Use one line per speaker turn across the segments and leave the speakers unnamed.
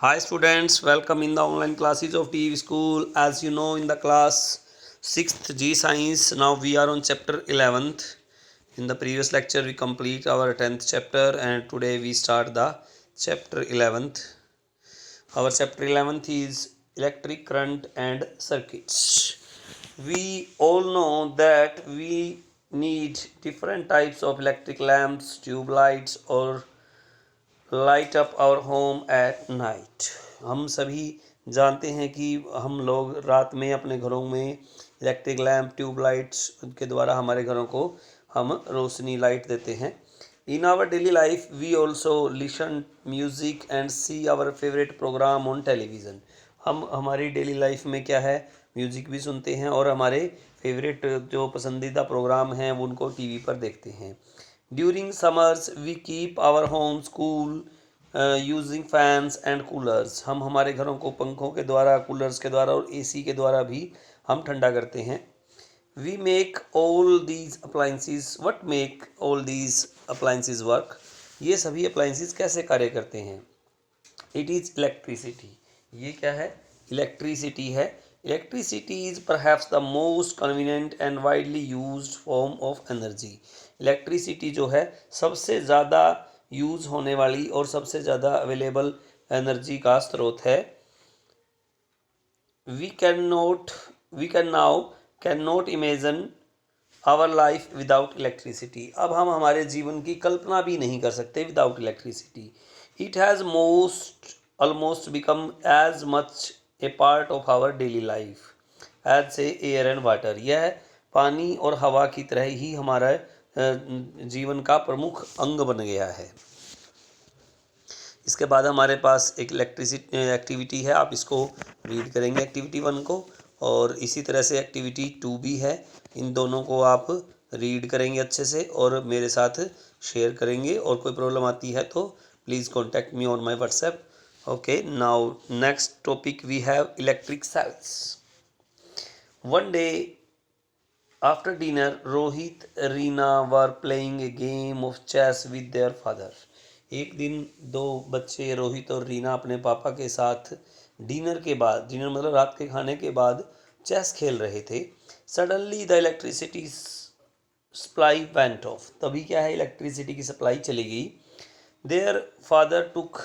Hi students, welcome in the online classes of TEV School. As you know, in the class 6th G Science, now we are on chapter 11th. In the previous lecture we complete our 10th chapter and today we start the chapter 11th. Our chapter 11th is electric current and circuits. We all know that we need different types of electric lamps, tube lights or light up our home at night. हम सभी जानते हैं कि हम लोग रात में अपने घरों में इलेक्ट्रिक लैम्प ट्यूब लाइट्स के द्वारा हमारे घरों को हम रोशनी लाइट देते हैं। In our daily life we also listen music and see our favourite program on television. हम हमारी डेली लाइफ में क्या है, म्यूज़िक भी सुनते हैं और हमारे फेवरेट जो पसंदीदा प्रोग्राम हैं वो उनको टीवी पर देखते हैं। During summers we keep our homes cool using fans and coolers। हम हमारे घरों को पंखों के द्वारा, कूलर्स के द्वारा और एसी के द्वारा भी हम ठंडा करते हैं। We make all these appliances, what make all these appliances work? ये सभी appliances कैसे कार्य करते हैं? It is electricity। ये क्या है? इलेक्ट्रिसिटी है। Electricity is perhaps the most convenient and widely used form of energy. Electricity जो है सबसे ज़्यादा यूज़ होने वाली और सबसे ज़्यादा अवेलेबल एनर्जी का स्रोत है। We can now can not imagine our life without electricity. अब हम हमारे जीवन की कल्पना भी नहीं कर सकते without electricity. It has almost become as much a part of our daily life as say air and water. यह पानी और हवा की तरह ही हमारा जीवन का प्रमुख अंग बन गया है। इसके बाद हमारे पास एक इलेक्ट्रिसिटी एक्टिविटी है, आप इसको रीड करेंगे एक्टिविटी 1 को, और इसी तरह से एक्टिविटी 2 भी है। इन दोनों को आप रीड करेंगे अच्छे से और मेरे साथ शेयर करेंगे, और कोई प्रॉब्लम आती है तो please contact me on my WhatsApp. Okay, now next topic we have electric cells. One day after dinner Rohit Reena were playing a game of chess with their father. एक दिन दो बच्चे रोहित और रीना अपने पापा के साथ डिनर के बाद, डिनर मतलब रात के खाने के बाद, चेस खेल रहे थे। Suddenly the electricity supply went of. तभी क्या है, इलेक्ट्रिसिटी की सप्लाई चली गई। Their father took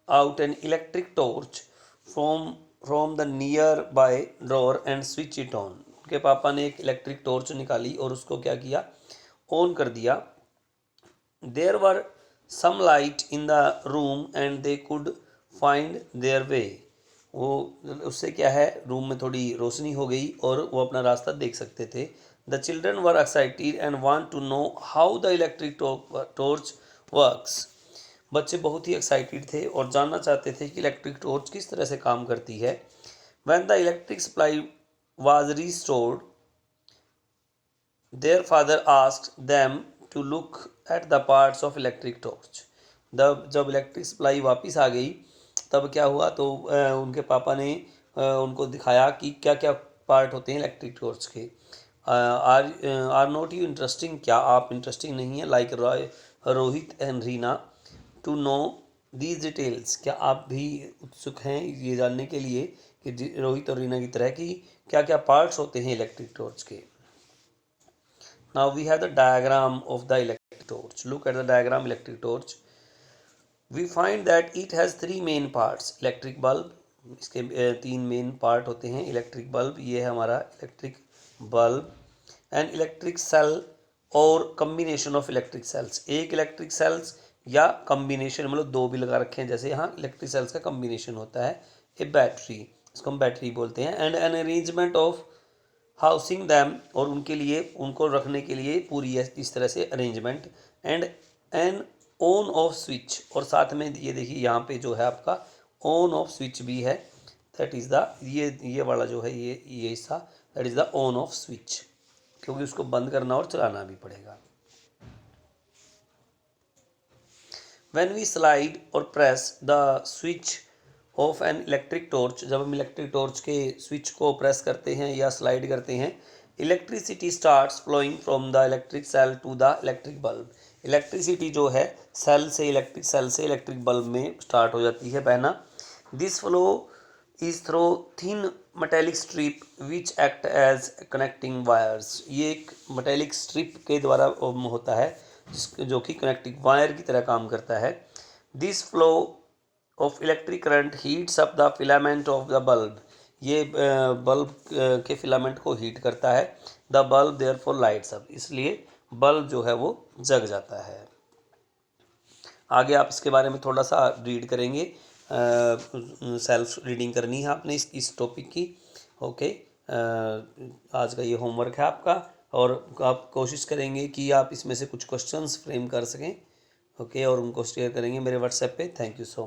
out an electric torch from the near by drawer and switch it on. उनके पापा ने एक इलेक्ट्रिक टॉर्च निकाली और उसको क्या किया, ऑन कर दिया। There were some light in the room and they could find their way. वो उससे क्या है, रूम में थोड़ी रोशनी हो गई और वो अपना रास्ता देख सकते थे। The children were excited and want to know how the electric torch works. बच्चे बहुत ही एक्साइटेड थे और जानना चाहते थे कि इलेक्ट्रिक टॉर्च किस तरह से काम करती है। When the electric supply was restored their father asked them to look at the parts of electric torch. जब इलेक्ट्रिक सप्लाई वापस आ गई तब क्या हुआ, तो उनके पापा ने उनको दिखाया कि क्या क्या पार्ट होते हैं इलेक्ट्रिक टॉर्च के। आर नॉट यू इंटरेस्टिंग, क्या आप इंटरेस्टिंग नहीं है, like Rohit and Reena, to know these details, क्या आप भी उत्सुक हैं ये जानने के लिए कि रोहित और रीना की तरह कि क्या क्या पार्ट्स होते हैं इलेक्ट्रिक टॉर्च के। Now we have the diagram of the electric torch. Look at the diagram electric torch. We find that it has 3 main parts. Electric bulb, इसके 3 मेन पार्ट होते हैं। इलेक्ट्रिक बल्ब, ये है हमारा electric bulb. And electric cell और combination of electric cells. एक electric cells या combination, मतलब 2 भी लगा रखे हैं, जैसे यहाँ इलेक्ट्रिक सेल्स का कम्बिनेशन होता है। ए बैटरी, इसको हम बैटरी बोलते हैं। And an arrangement of housing them, और उनके लिए, उनको रखने के लिए पूरी इस तरह से arrangement. And an on off switch, और साथ में ये देखिए यहाँ पे जो है आपका ऑन ऑफ स्विच भी है। दैट इज़ द, ये वाला जो है, ये हिस्सा, that is the on off switch, क्योंकि उसको बंद करना और चलाना भी पड़ेगा। व्हेन वी स्लाइड और press the switch of an electric torch, जब हम इलेक्ट्रिक टॉर्च के स्विच को प्रेस करते हैं या स्लाइड करते हैं, electricity starts flowing from the electric cell to the electric bulb. Electricity जो है सेल से इलेक्ट्रिक बल्ब में स्टार्ट हो जाती है बहना। This flow is through thin metallic strip which act as connecting wires. ये एक मेटेलिक स्ट्रिप के द्वारा होता है जो कि कनेक्टिंग वायर की तरह काम करता है। This flow of electric current heats up the filament of the bulb. ये बल्ब के फिलामेंट को हीट करता है। The bulb therefore lights up, इसलिए बल्ब जो है वो जग जाता है। आगे आप इसके बारे में थोड़ा सा रीड करेंगे, सेल्फ रीडिंग करनी है आपने इस टॉपिक की। ओके, आज का ये होमवर्क है आपका, और आप कोशिश करेंगे कि आप इसमें से कुछ क्वेश्चंस फ्रेम कर सकें। ओके, और उनको शेयर करेंगे मेरे व्हाट्सएप पे। Thank you so much.